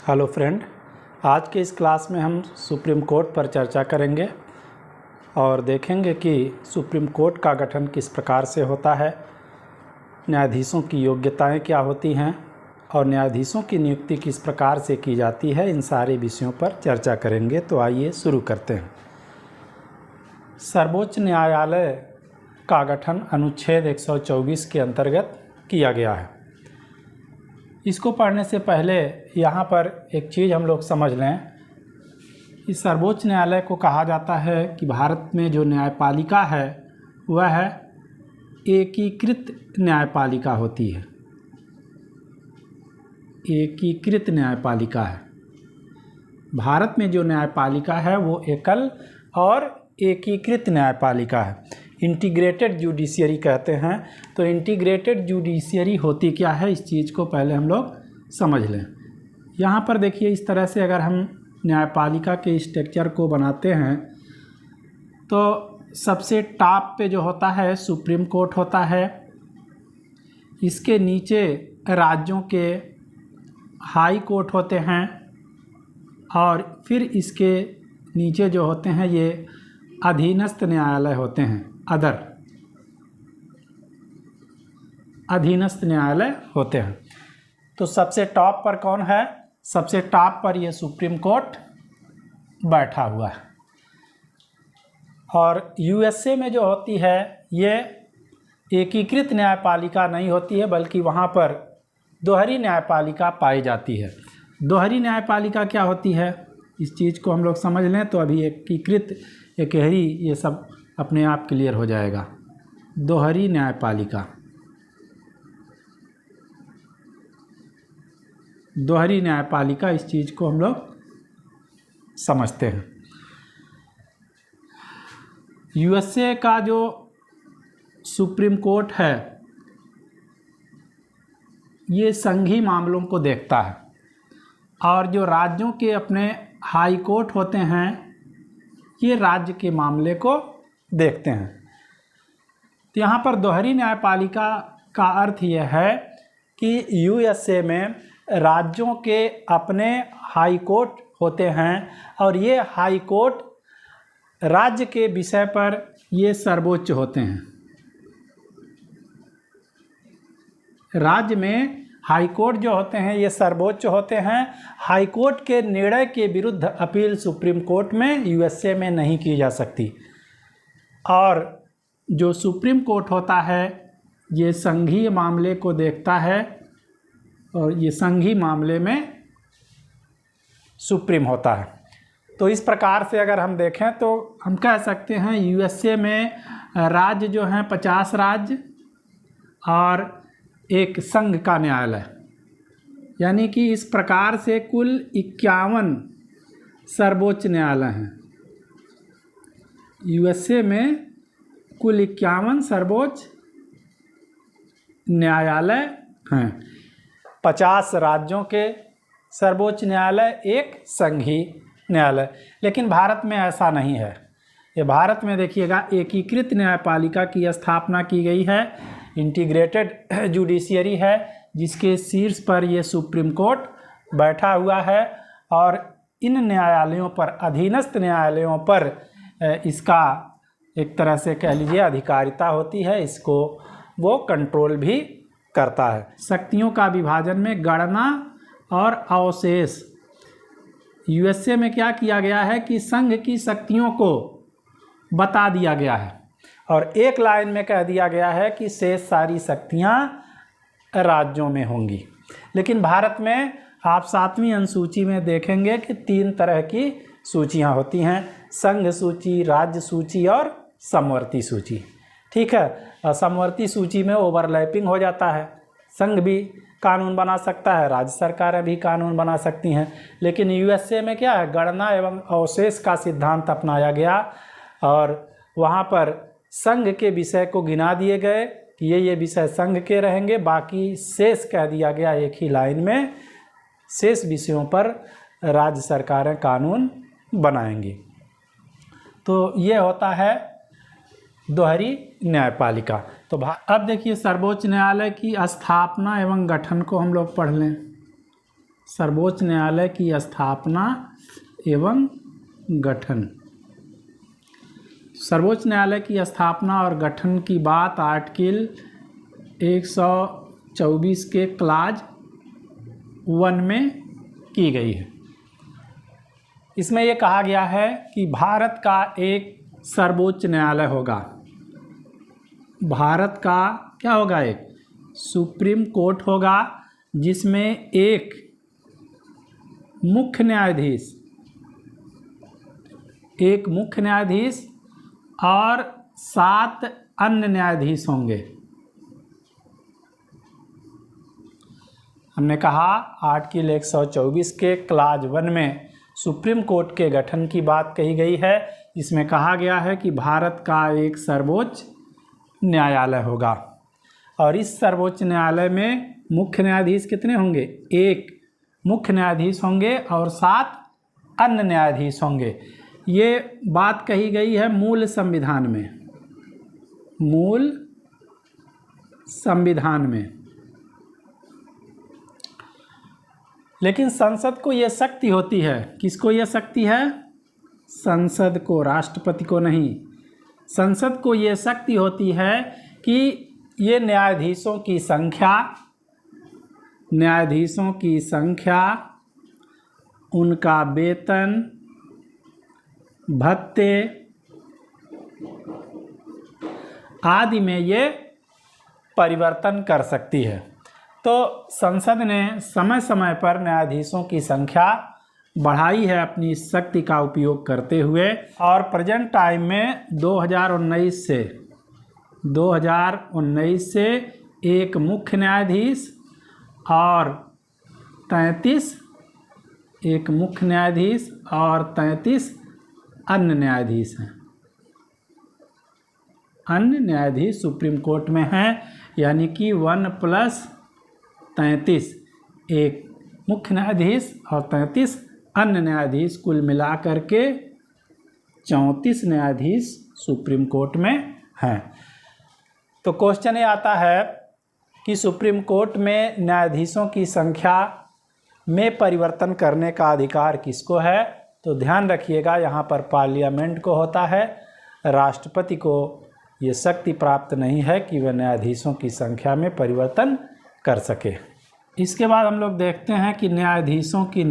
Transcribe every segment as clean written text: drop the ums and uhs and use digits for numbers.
Hello friend, आज के इस क्लास में हम सुप्रीम कोर्ट पर चर्चा करेंगे और देखेंगे कि सुप्रीम कोर्ट का गठन किस प्रकार से होता है, न्यायाधीशों की योग्यताएं क्या होती हैं और न्यायाधीशों की नियुक्ति किस प्रकार से की जाती है। इन सारे विषयों पर चर्चा करेंगे। तो आइए शुरू करते हैं। सर्वोच्च न्यायालय का गठन अनुच्छेद 124 के अंतर्गत किया गया है। इसको पढ़ने से पहले यहाँ पर एक चीज़ हम लोग समझ लें कि सर्वोच्च न्यायालय को कहा जाता है कि भारत में जो न्यायपालिका है वह एकीकृत न्यायपालिका होती है। एकीकृत न्यायपालिका है। भारत में जो न्यायपालिका है वो एकल और एकीकृत न्यायपालिका है। इंटीग्रेटेड जुडिशियरी कहते हैं। तो इंटीग्रेटेड जुडिशियरी होती क्या है, इस चीज़ को पहले हम लोग समझ लें। यहाँ पर देखिए, इस तरह से अगर हम न्यायपालिका के स्ट्रक्चर को बनाते हैं तो सबसे टॉप पे जो होता है सुप्रीम कोर्ट होता है। इसके नीचे राज्यों के हाई कोर्ट होते हैं और फिर इसके नीचे जो होते हैं ये अधीनस्थ न्यायालय होते हैं। अधीनस्थ न्यायालय होते हैं। तो सबसे टॉप पर कौन है? सबसे टॉप पर ये सुप्रीम कोर्ट बैठा हुआ है। और यूएसए में जो होती है ये एकीकृत न्यायपालिका नहीं होती है, बल्कि वहाँ पर दोहरी न्यायपालिका पाई जाती है। दोहरी न्यायपालिका क्या होती है, इस चीज़ को हम लोग समझ लें तो अभी एकीकृत एकहरी ये सब अपने आप क्लियर हो जाएगा। दोहरी न्यायपालिका, दोहरी न्यायपालिका, इस चीज़ को हम लोग समझते हैं। यूएसए का जो सुप्रीम कोर्ट है ये संघीय मामलों को देखता है और जो राज्यों के अपने हाई कोर्ट होते हैं ये राज्य के मामले को देखते हैं। तो यहाँ पर दोहरी न्यायपालिका का अर्थ यह है कि यूएसए में राज्यों के अपने हाई कोर्ट होते हैं और ये हाई कोर्ट राज्य के विषय पर ये सर्वोच्च होते हैं। राज्य में हाई कोर्ट जो होते हैं ये सर्वोच्च होते हैं। हाई कोर्ट के निर्णय के विरुद्ध अपील सुप्रीम कोर्ट में यूएसए में नहीं की जा सकती। और जो सुप्रीम कोर्ट होता है ये संघीय मामले को देखता है और ये संघीय मामले में सुप्रीम होता है। तो इस प्रकार से अगर हम देखें तो हम कह सकते हैं यूएसए में राज्य जो हैं 50 राज्य और एक संघ का न्यायालय, यानी कि इस प्रकार से कुल 51 सर्वोच्च न्यायालय हैं। यूएसए में कुल 51 सर्वोच्च न्यायालय हैं। 50 राज्यों के सर्वोच्च न्यायालय, एक संघीय न्यायालय। लेकिन भारत में ऐसा नहीं है। ये भारत में देखिएगा एकीकृत न्यायपालिका की स्थापना की गई है। इंटीग्रेटेड जुडिशियरी है जिसके शीर्ष पर ये सुप्रीम कोर्ट बैठा हुआ है और इन न्यायालयों पर, अधीनस्थ न्यायालयों पर इसका एक तरह से कह लीजिए अधिकारिता होती है। इसको वो कंट्रोल भी करता है। शक्तियों का विभाजन में गणना और अवशेष, यूएसए में क्या किया गया है कि संघ की शक्तियों को बता दिया गया है और एक लाइन में कह दिया गया है कि शेष सारी शक्तियाँ राज्यों में होंगी। लेकिन भारत में आप 7वीं अनुसूची में देखेंगे कि 3 तरह की सूचियाँ होती हैं, संघ सूची, राज्य सूची और समवर्ती सूची। ठीक है, और समवर्ती सूची में ओवरलैपिंग हो जाता है। संघ भी कानून बना सकता है, राज्य सरकारें भी कानून बना सकती हैं। लेकिन यूएसए में क्या है, गणना एवं अवशेष का सिद्धांत अपनाया गया और वहाँ पर संघ के विषय को गिना दिए गए कि ये विषय संघ के रहेंगे, बाकी शेष कह दिया गया एक ही लाइन में, शेष विषयों पर राज्य सरकारें कानून बनाएंगी। तो ये होता है दोहरी न्यायपालिका। तो अब देखिए सर्वोच्च न्यायालय की स्थापना एवं गठन को हम लोग पढ़ लें। सर्वोच्च न्यायालय की स्थापना एवं गठन। सर्वोच्च न्यायालय की स्थापना और गठन की बात आर्टिकल 124 के क्लाज 1 में की गई है। इसमें यह कहा गया है कि भारत का एक सर्वोच्च न्यायालय होगा। भारत का क्या होगा? एक सुप्रीम कोर्ट होगा, जिसमें एक मुख्य न्यायाधीश और 7 अन्य न्यायाधीश होंगे। हमने कहा आर्टिकल 124 के क्लाज 1 में सुप्रीम कोर्ट के गठन की बात कही गई है, जिसमें कहा गया है कि भारत का एक सर्वोच्च न्यायालय होगा। और इस सर्वोच्च न्यायालय में मुख्य न्यायाधीश कितने होंगे? एक मुख्य न्यायाधीश होंगे और 7 अन्य न्यायाधीश होंगे। ये बात कही गई है मूल संविधान में। लेकिन संसद को ये शक्ति होती है, किसको ये शक्ति है? संसद को, राष्ट्रपति को नहीं। संसद को ये शक्ति होती है कि ये न्यायाधीशों की संख्या, उनका वेतन, भत्ते आदि में ये परिवर्तन कर सकती है। तो संसद ने समय समय पर न्यायाधीशों की संख्या बढ़ाई है अपनी शक्ति का उपयोग करते हुए। और प्रेजेंट टाइम में 2019 से एक मुख्य न्यायाधीश और 33 अन्य न्यायाधीश हैं। अन्य न्यायाधीश सुप्रीम कोर्ट में हैं, यानी कि 1 + 33, एक मुख्य न्यायाधीश और 33 अन्य न्यायाधीश, कुल मिलाकर के 34 न्यायाधीश सुप्रीम कोर्ट में हैं। तो क्वेश्चन ये आता है कि सुप्रीम कोर्ट में न्यायाधीशों की संख्या में परिवर्तन करने का अधिकार किसको है? तो ध्यान रखिएगा, यहाँ पर पार्लियामेंट को होता है, राष्ट्रपति को ये शक्ति प्राप्त नहीं है कि वह न्यायाधीशों की संख्या में परिवर्तन कर सके। इसके बाद हम लोग देखते हैं कि न्यायाधीशों की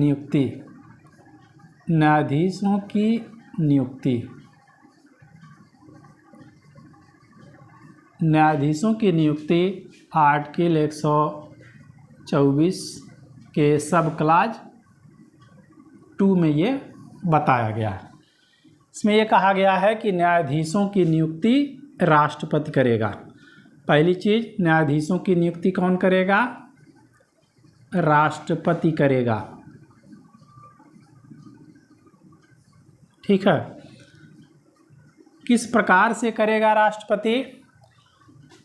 नियुक्ति आर्टिकल 124 के सब क्लाज 2 में ये बताया गया है। इसमें यह कहा गया है कि न्यायाधीशों की नियुक्ति राष्ट्रपति करेगा। पहली चीज़, न्यायाधीशों की नियुक्ति कौन करेगा? राष्ट्रपति करेगा। ठीक है। किस प्रकार से करेगा राष्ट्रपति?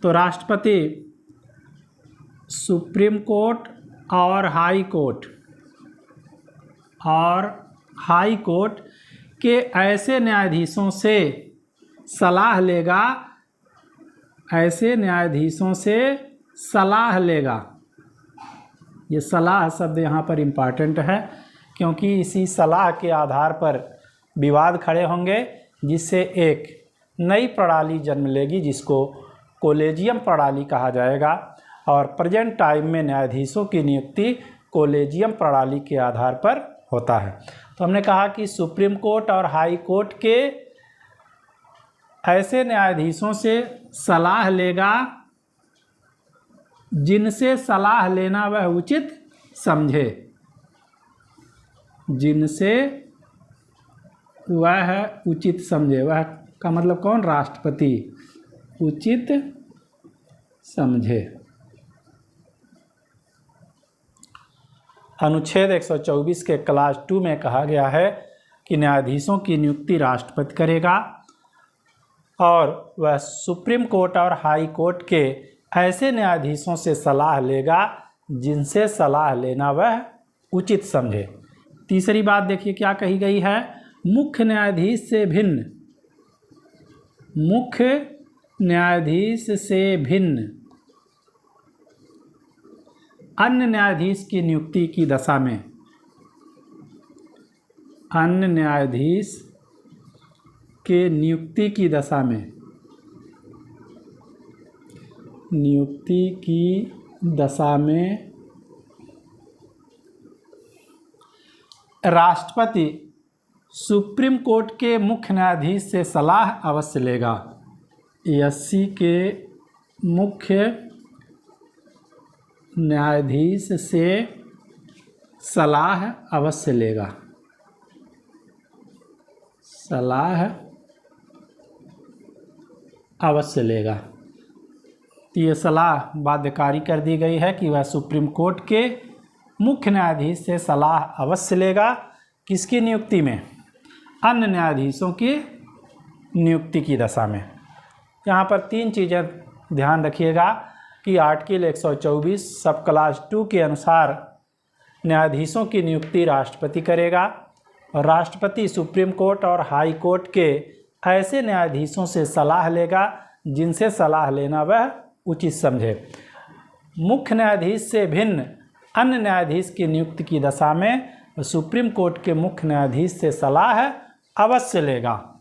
तो राष्ट्रपति सुप्रीम कोर्ट और हाई कोर्ट के ऐसे न्यायाधीशों से सलाह लेगा। ये सलाह शब्द यहाँ पर इम्पॉर्टेंट है, क्योंकि इसी सलाह के आधार पर विवाद खड़े होंगे, जिससे एक नई प्रणाली जन्म लेगी, जिसको कोलेजियम प्रणाली कहा जाएगा। और प्रेजेंट टाइम में न्यायाधीशों की नियुक्ति कोलेजियम प्रणाली के आधार पर होता है। तो हमने कहा कि सुप्रीम कोर्ट और हाई कोर्ट के ऐसे न्यायाधीशों से सलाह लेगा जिनसे सलाह लेना वह उचित समझे। वह का मतलब कौन? राष्ट्रपति उचित समझे। अनुच्छेद 124 के क्लास 2 में कहा गया है कि न्यायाधीशों की नियुक्ति राष्ट्रपति करेगा और वह सुप्रीम कोर्ट और हाई कोर्ट के ऐसे न्यायाधीशों से सलाह लेगा जिनसे सलाह लेना वह उचित समझे। तीसरी बात देखिए क्या कही गई है, मुख्य न्यायाधीश से भिन्न अन्य न्यायाधीश की नियुक्ति की दशा में अन्य न्यायाधीश के नियुक्ति की दशा में राष्ट्रपति सुप्रीम कोर्ट के मुख्य न्यायाधीश से सलाह अवश्य लेगा। एससी के मुख्य न्यायाधीश से सलाह अवश्य लेगा। तो ये सलाह बाध्यकारी कर दी गई है कि वह सुप्रीम कोर्ट के मुख्य न्यायाधीश से सलाह अवश्य लेगा। किसकी नियुक्ति में? अन्य न्यायाधीशों की नियुक्ति की दशा में। यहाँ पर 3 चीज़ें ध्यान रखिएगा कि आर्टिकल 124 सब क्लास 2 के अनुसार न्यायाधीशों की नियुक्ति राष्ट्रपति करेगा और राष्ट्रपति सुप्रीम कोर्ट और हाई कोर्ट के ऐसे न्यायाधीशों से सलाह लेगा जिनसे सलाह लेना वह उचित समझे। मुख्य न्यायाधीश से भिन्न अन्य न्यायाधीश की नियुक्ति की दशा में सुप्रीम कोर्ट के मुख्य न्यायाधीश से सलाह अवश्य लेगा।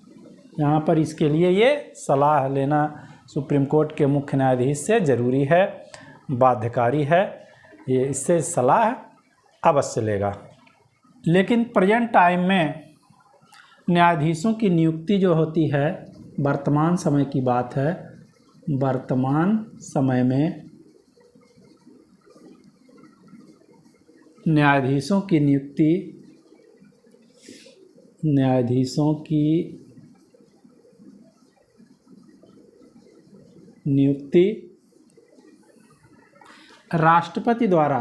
यहाँ पर इसके लिए ये सलाह लेना सुप्रीम कोर्ट के मुख्य न्यायाधीश से ज़रूरी है, बाध्यकारी है, ये इससे सलाह अवश्य लेगा। लेकिन प्रेजेंट टाइम में न्यायाधीशों की नियुक्ति जो होती है, वर्तमान समय की बात है, वर्तमान समय में न्यायाधीशों की नियुक्ति राष्ट्रपति द्वारा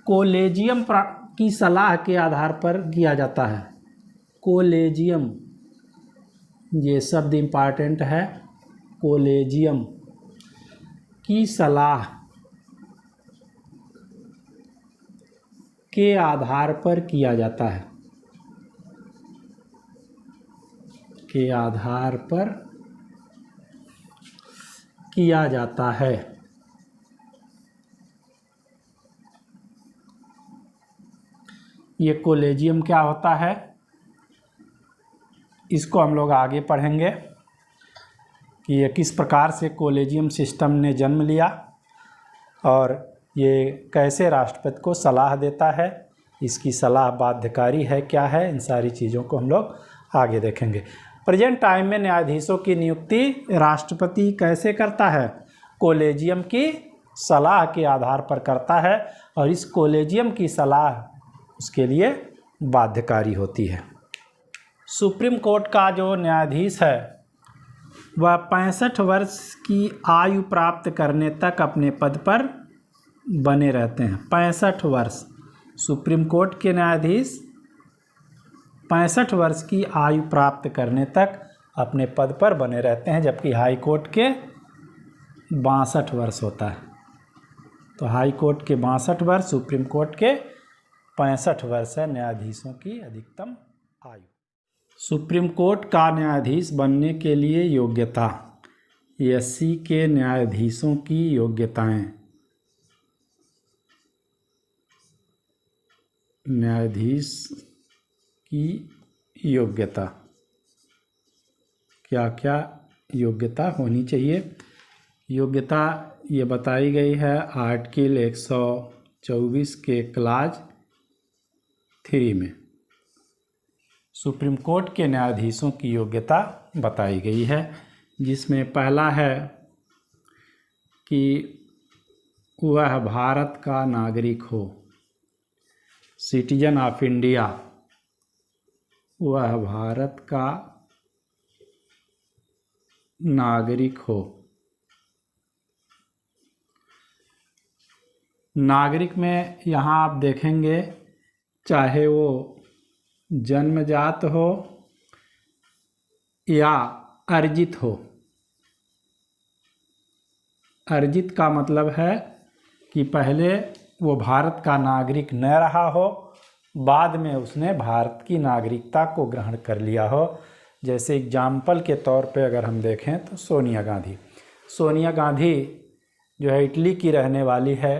कोलेजियम की सलाह के आधार पर किया जाता है। कोलेजियम, ये शब्द इम्पॉर्टेंट है। कोलेजियम की सलाह के आधार पर किया जाता है। ये कोलेजियम क्या होता है, इसको हम लोग आगे पढ़ेंगे कि ये किस प्रकार से कोलेजियम सिस्टम ने जन्म लिया और ये कैसे राष्ट्रपति को सलाह देता है, इसकी सलाह बाध्यकारी है क्या है, इन सारी चीज़ों को हम लोग आगे देखेंगे। प्रेजेंट टाइम में न्यायाधीशों की नियुक्ति राष्ट्रपति कैसे करता है? कोलेजियम की सलाह के आधार पर करता है और इस कोलेजियम की सलाह उसके लिए बाध्यकारी होती है। सुप्रीम कोर्ट का जो न्यायाधीश है वह 65 वर्ष की आयु प्राप्त करने तक अपने पद पर बने रहते हैं। 65 वर्ष सुप्रीम कोर्ट के न्यायाधीश 65 वर्ष की आयु प्राप्त करने तक अपने पद पर बने रहते हैं, जबकि हाई कोर्ट के 62 वर्ष होता है। तो हाई कोर्ट के 62 वर्ष, सुप्रीम कोर्ट के 65 वर्ष है न्यायाधीशों की अधिकतम आयु। सुप्रीम कोर्ट का न्यायाधीश बनने के लिए योग्यता। एससी के न्यायाधीशों की योग्यताएं। न्यायाधीश की योग्यता, क्या क्या योग्यता होनी चाहिए? योग्यता ये बताई गई है आर्टिकल 124 के क्लाज 3 में। सुप्रीम कोर्ट के न्यायाधीशों की योग्यता बताई गई है, जिसमें पहला है कि वह भारत का नागरिक हो, सिटीजन ऑफ इंडिया, वह भारत का नागरिक हो। नागरिक में यहाँ आप देखेंगे चाहे वो जन्मजात हो या अर्जित हो। अर्जित का मतलब है कि पहले वो भारत का नागरिक न रहा हो, बाद में उसने भारत की नागरिकता को ग्रहण कर लिया हो। जैसे एग्जाम्पल के तौर पे अगर हम देखें तो सोनिया गांधी जो है इटली की रहने वाली है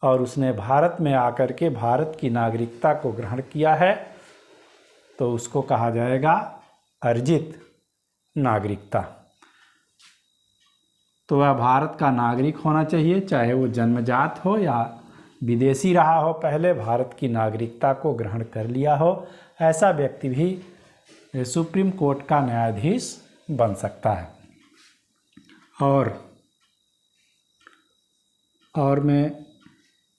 और उसने भारत में आकर के भारत की नागरिकता को ग्रहण किया है, तो उसको कहा जाएगा अर्जित नागरिकता। तो वह भारत का नागरिक होना चाहिए, चाहे वो जन्मजात हो या विदेशी रहा हो, पहले भारत की नागरिकता को ग्रहण कर लिया हो, ऐसा व्यक्ति भी सुप्रीम कोर्ट का न्यायाधीश बन सकता है। और में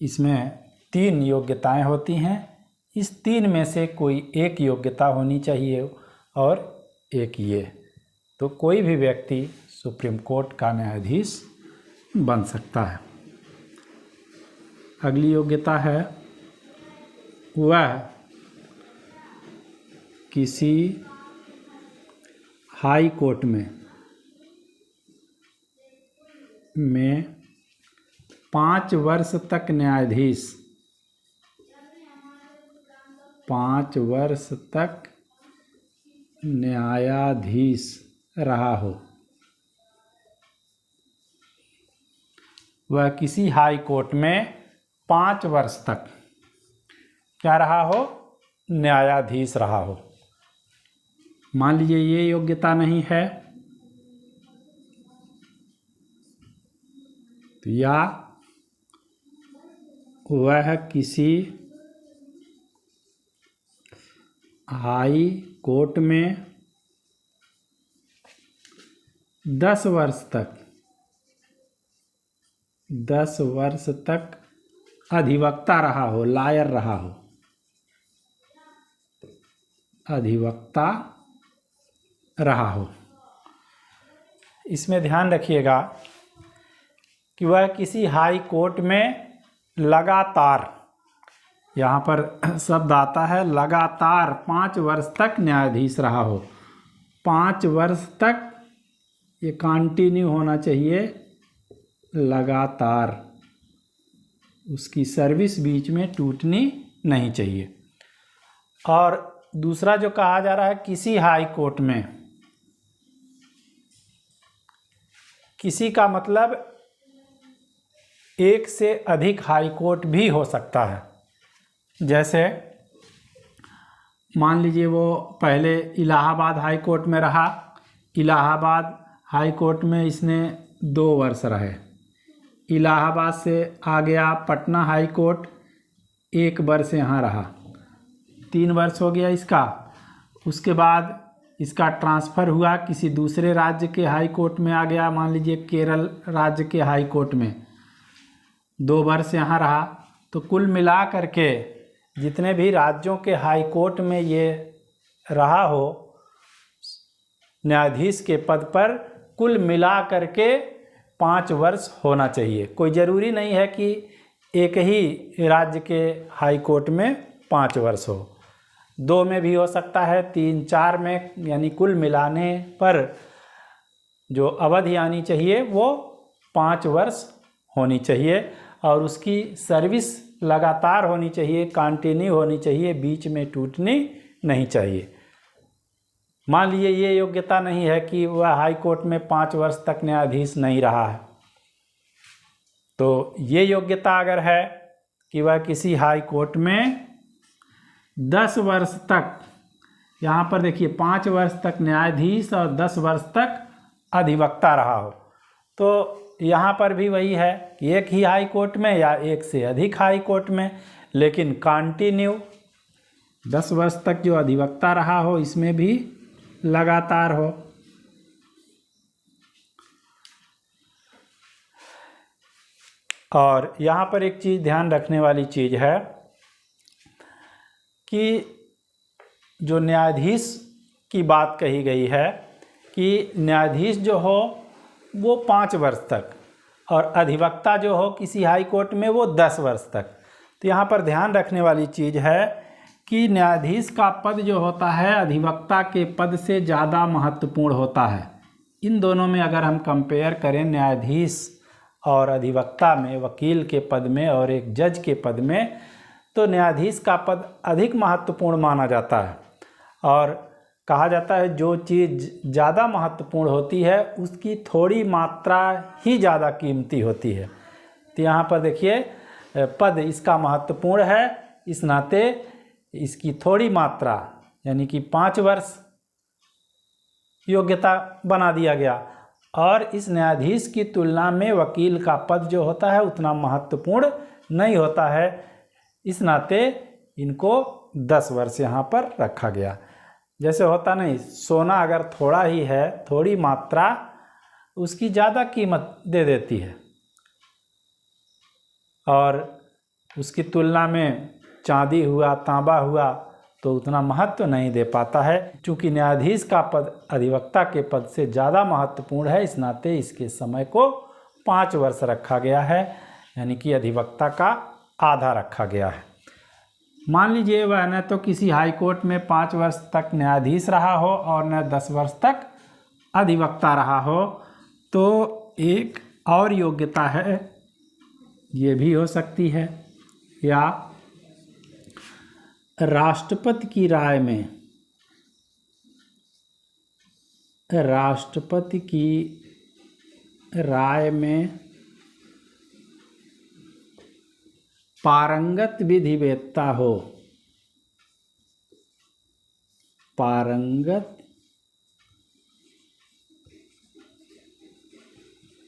इसमें 3 योग्यताएं होती हैं। इस 3 में से कोई एक योग्यता होनी चाहिए और एक ये, तो कोई भी व्यक्ति सुप्रीम कोर्ट का न्यायाधीश बन सकता है। अगली योग्यता है वह किसी हाई कोर्ट में 5 वर्ष तक न्यायाधीश 5 वर्ष तक न्यायाधीश रहा हो। वह किसी हाई कोर्ट में 5 वर्ष तक क्या रहा हो, न्यायाधीश रहा हो। मान लीजिए ये योग्यता नहीं है, तो या वह किसी हाई कोर्ट में 10 वर्ष तक अधिवक्ता रहा हो, लॉयर रहा हो, अधिवक्ता रहा हो। इसमें ध्यान रखिएगा कि वह किसी हाई कोर्ट में लगातार, यहाँ पर शब्द आता है लगातार 5 वर्ष तक न्यायाधीश रहा हो। 5 वर्ष तक ये कंटिन्यू होना चाहिए, लगातार, उसकी सर्विस बीच में टूटनी नहीं चाहिए। और दूसरा जो कहा जा रहा है किसी हाई कोर्ट में, किसी का मतलब एक से अधिक हाई कोर्ट भी हो सकता है। जैसे मान लीजिए वो पहले इलाहाबाद हाई कोर्ट में रहा, इलाहाबाद हाई कोर्ट में इसने 2 वर्ष रहे, इलाहाबाद से आ गया पटना हाई कोर्ट, 1 वर्ष यहाँ रहा, 3 वर्ष हो गया इसका। उसके बाद इसका ट्रांसफ़र हुआ किसी दूसरे राज्य के हाई कोर्ट में आ गया, मान लीजिए केरल राज्य के हाई कोर्ट में, 2 वर्ष यहाँ रहा। तो कुल मिला करके जितने भी राज्यों के हाई कोर्ट में ये रहा हो न्यायाधीश के पद पर, कुल मिला करके 5 वर्ष होना चाहिए। कोई ज़रूरी नहीं है कि एक ही राज्य के हाई कोर्ट में 5 वर्ष हो, 2 में भी हो सकता है, 3, 4 में, यानी कुल मिलाने पर जो अवधि आनी चाहिए वो 5 वर्ष होनी चाहिए। और उसकी सर्विस लगातार होनी चाहिए, कंटिन्यू होनी चाहिए, बीच में टूटनी नहीं चाहिए। मान लीजिए ये योग्यता नहीं है कि वह हाई कोर्ट में 5 वर्ष तक न्यायाधीश नहीं रहा है, तो ये योग्यता अगर है कि वह किसी हाई कोर्ट में 10 वर्ष तक, यहाँ पर देखिए 5 वर्ष तक न्यायाधीश और 10 वर्ष तक अधिवक्ता रहा हो, तो यहाँ पर भी वही है कि एक ही हाई कोर्ट में या एक से अधिक हाई कोर्ट में, लेकिन कंटिन्यू 10 वर्ष तक जो अधिवक्ता रहा हो, इसमें भी लगातार हो। और यहाँ पर एक चीज़ ध्यान रखने वाली चीज़ है कि जो न्यायाधीश की बात कही गई है कि न्यायाधीश जो हो वो 5 वर्ष तक और अधिवक्ता जो हो किसी हाई कोर्ट में वो 10 वर्ष तक। तो यहाँ पर ध्यान रखने वाली चीज़ है कि न्यायाधीश का पद जो होता है अधिवक्ता के पद से ज़्यादा महत्वपूर्ण होता है। इन दोनों में अगर हम कंपेयर करें, न्यायाधीश और अधिवक्ता में, वकील के पद में और एक जज के पद में, तो न्यायाधीश का पद अधिक महत्वपूर्ण माना जाता है। और कहा जाता है जो चीज़ ज़्यादा महत्वपूर्ण होती है उसकी थोड़ी मात्रा ही ज़्यादा कीमती होती है। तो यहाँ पर देखिए पद इसका महत्वपूर्ण है, इस नाते इसकी थोड़ी मात्रा यानी कि 5 वर्ष योग्यता बना दिया गया। और इस न्यायाधीश की तुलना में वकील का पद जो होता है उतना महत्वपूर्ण नहीं होता है, इस नाते इनको 10 वर्ष यहाँ पर रखा गया। जैसे होता नहीं, सोना अगर थोड़ा ही है, थोड़ी मात्रा उसकी ज़्यादा कीमत दे देती है और उसकी तुलना में चांदी हुआ, तांबा हुआ तो उतना महत्व नहीं दे पाता है। चूँकि न्यायाधीश का पद अधिवक्ता के पद से ज़्यादा महत्वपूर्ण है, इस नाते इसके समय को 5 वर्ष रखा गया है, यानी कि अधिवक्ता का आधा रखा गया है। मान लीजिए वह न तो किसी हाई कोर्ट में 5 वर्ष तक न्यायाधीश रहा हो और न 10 वर्ष तक अधिवक्ता रहा हो, तो एक और योग्यता है, ये भी हो सकती है, या राष्ट्रपति की राय में पारंगत विधिवेत्ता हो, पारंगत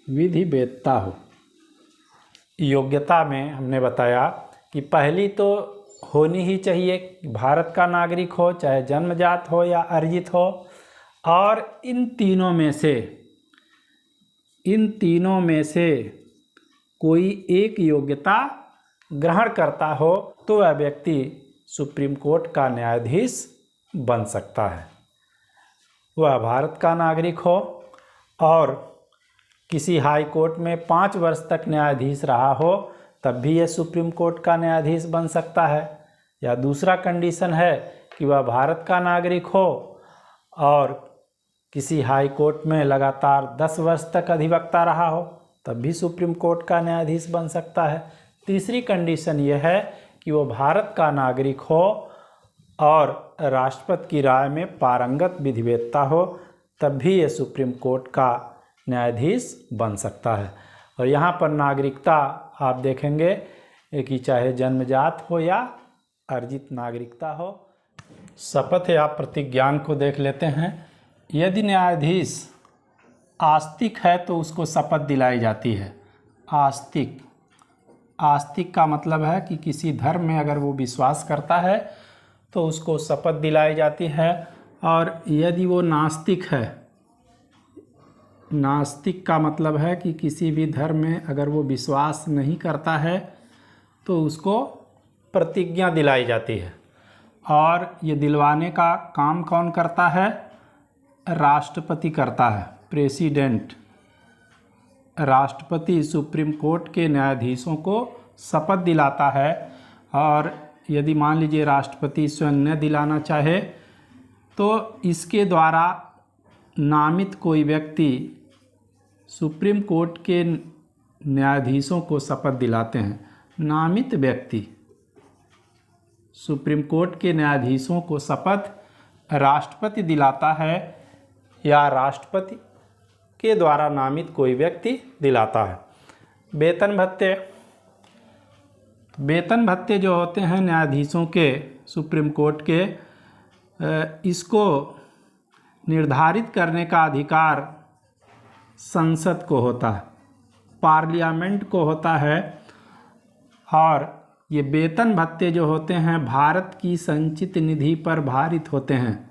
विधिवेत्ता हो। योग्यता में हमने बताया कि पहली तो होनी ही चाहिए, भारत का नागरिक हो, चाहे जन्मजात हो या अर्जित हो, और इन तीनों में से कोई एक योग्यता ग्रहण करता हो तो वह व्यक्ति सुप्रीम कोर्ट का न्यायाधीश बन सकता है। वह भारत का नागरिक हो और किसी हाई कोर्ट में 5 वर्ष तक न्यायाधीश रहा हो, तब भी यह सुप्रीम कोर्ट का न्यायाधीश बन सकता है। या दूसरा कंडीशन है कि वह भारत का नागरिक हो और किसी हाई कोर्ट में लगातार 10 वर्ष तक अधिवक्ता रहा हो, तब भी सुप्रीम कोर्ट का न्यायाधीश बन सकता है। तीसरी कंडीशन यह है कि वो भारत का नागरिक हो और राष्ट्रपति की राय में पारंगत विधिवेत्ता हो, तब भी ये सुप्रीम कोर्ट का न्यायाधीश बन सकता है। और यहाँ पर नागरिकता आप देखेंगे कि चाहे जन्मजात हो या अर्जित नागरिकता हो। शपथ या प्रतिज्ञान को देख लेते हैं। यदि न्यायाधीश आस्तिक है तो उसको शपथ दिलाई जाती है। आस्तिक का मतलब है कि किसी धर्म में अगर वो विश्वास करता है तो उसको शपथ दिलाई जाती है। और यदि वो नास्तिक है, नास्तिक का मतलब है कि किसी भी धर्म में अगर वो विश्वास नहीं करता है तो उसको प्रतिज्ञा दिलाई जाती है। और ये दिलवाने का काम कौन करता है? राष्ट्रपति करता है, प्रेसिडेंट। राष्ट्रपति सुप्रीम कोर्ट के न्यायाधीशों को शपथ दिलाता है। और यदि मान लीजिए राष्ट्रपति स्वयं न दिलाना चाहे तो इसके द्वारा नामित कोई व्यक्ति सुप्रीम कोर्ट के न्यायाधीशों को शपथ दिलाते हैं। नामित व्यक्ति सुप्रीम कोर्ट के न्यायाधीशों को शपथ राष्ट्रपति दिलाता है या राष्ट्रपति के द्वारा नामित कोई व्यक्ति दिलाता है। वेतन भत्ते जो होते हैं न्यायाधीशों के, सुप्रीम कोर्ट के, इसको निर्धारित करने का अधिकार संसद को होता है, पार्लियामेंट को होता है। और ये वेतन भत्ते जो होते हैं भारत की संचित निधि पर भारित होते हैं।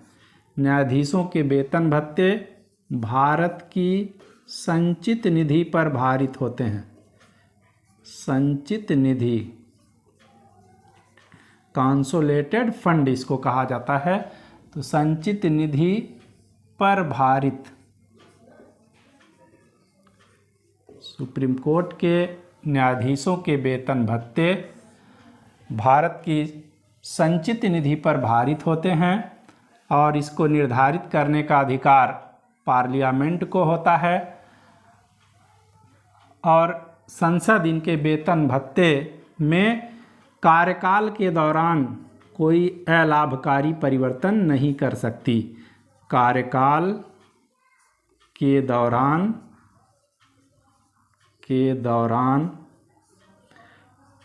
न्यायाधीशों के वेतन भत्ते भारत की संचित निधि पर भारित होते हैं। संचित निधि, कंसोलिडेटेड फंड इसको कहा जाता है। तो संचित निधि पर भारित सुप्रीम कोर्ट के न्यायाधीशों के वेतन भत्ते भारत की संचित निधि पर भारित होते हैं और इसको निर्धारित करने का अधिकार पार्लियामेंट को होता है। और संसद इनके वेतन भत्ते में कार्यकाल के दौरान कोई अलाभकारी परिवर्तन नहीं कर सकती। कार्यकाल के दौरान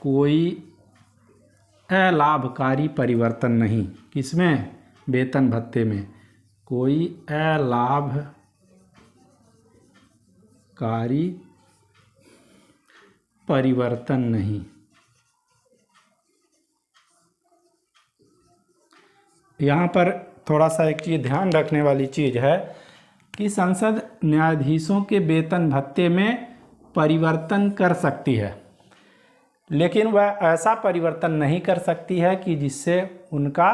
कोई अलाभकारी परिवर्तन नहीं। किसमें? वेतन भत्ते में कोई अलाभकारी परिवर्तन नहीं। यहाँ पर थोड़ा सा एक चीज़ ध्यान रखने वाली चीज़ है कि संसद न्यायाधीशों के वेतन भत्ते में परिवर्तन कर सकती है, लेकिन वह ऐसा परिवर्तन नहीं कर सकती है कि जिससे उनका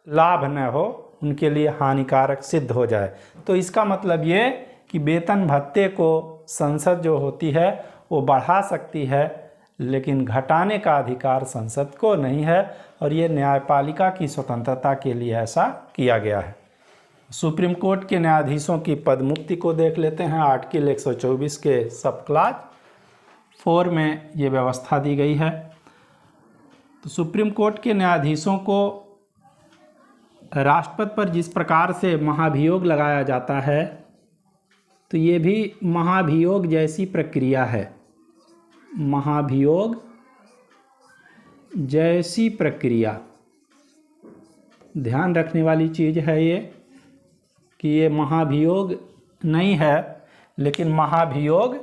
लाभ न हो, उनके लिए हानिकारक सिद्ध हो जाए। तो इसका मतलब ये कि वेतन भत्ते को संसद जो होती है वो बढ़ा सकती है, लेकिन घटाने का अधिकार संसद को नहीं है, और ये न्यायपालिका की स्वतंत्रता के लिए ऐसा किया गया है। सुप्रीम कोर्ट के न्यायाधीशों की पदमुक्ति को देख लेते हैं। आर्टिकल 124 के सब क्लाज 4 में ये व्यवस्था दी गई है। तो सुप्रीम कोर्ट के न्यायाधीशों को राष्ट्रपति पर जिस प्रकार से महाभियोग लगाया जाता है, तो ये भी महाभियोग जैसी प्रक्रिया है। महाभियोग जैसी प्रक्रिया, ध्यान रखने वाली चीज़ है ये कि ये महाभियोग नहीं है, लेकिन महाभियोग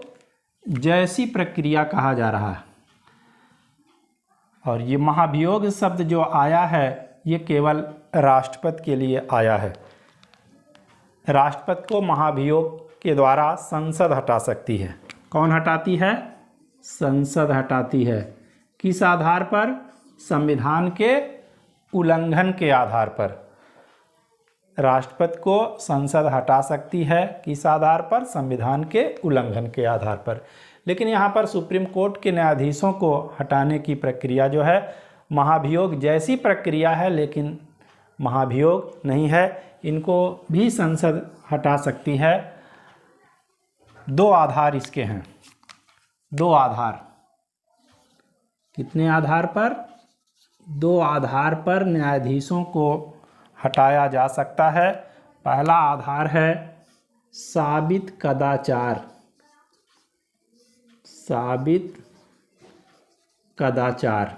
जैसी प्रक्रिया कहा जा रहा है। और ये महाभियोग शब्द जो आया है ये केवल राष्ट्रपति के लिए आया है। राष्ट्रपति को महाभियोग के द्वारा संसद हटा सकती है। कौन हटाती है? संसद हटाती है। किस आधार पर? संविधान के उल्लंघन के आधार पर राष्ट्रपति को संसद हटा सकती है। किस आधार पर? संविधान के उल्लंघन के आधार पर। लेकिन यहाँ पर सुप्रीम कोर्ट के न्यायाधीशों को हटाने की प्रक्रिया जो है महाभियोग जैसी प्रक्रिया है, लेकिन महाभियोग नहीं है। इनको भी संसद हटा सकती है। 2 आधार इसके हैं। 2 आधार। कितने आधार पर? 2 आधार पर न्यायाधीशों को हटाया जा सकता है। पहला आधार है साबित कदाचार। साबित कदाचार।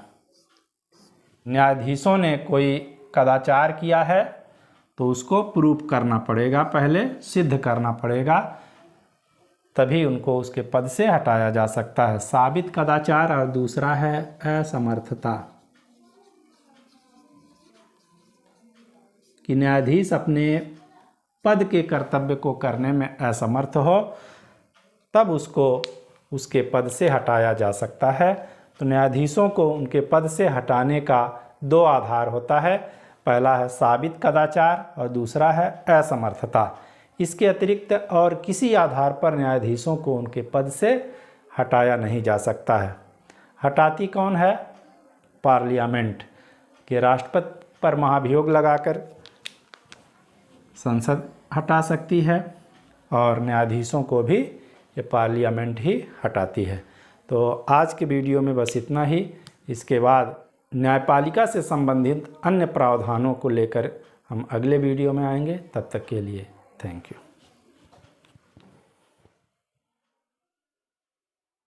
न्यायाधीशों ने कोई कदाचार किया है तो उसको प्रूफ करना पड़ेगा, पहले सिद्ध करना पड़ेगा, तभी उनको उसके पद से हटाया जा सकता है। साबित कदाचार। और दूसरा है असमर्थता, कि न्यायाधीश अपने पद के कर्तव्य को करने में असमर्थ हो, तब उसको उसके पद से हटाया जा सकता है। तो न्यायाधीशों को उनके पद से हटाने का 2 आधार होता है। पहला है साबित कदाचार और दूसरा है असमर्थता। इसके अतिरिक्त और किसी आधार पर न्यायाधीशों को उनके पद से हटाया नहीं जा सकता है। हटाती कौन है? पार्लियामेंट। के राष्ट्रपति पर महाभियोग लगाकर संसद हटा सकती है, और न्यायाधीशों को भी ये पार्लियामेंट ही हटाती है। तो आज के वीडियो में बस इतना ही। इसके बाद न्यायपालिका से संबंधित अन्य प्रावधानों को लेकर हम अगले वीडियो में आएंगे। तब तक के लिए थैंक यू।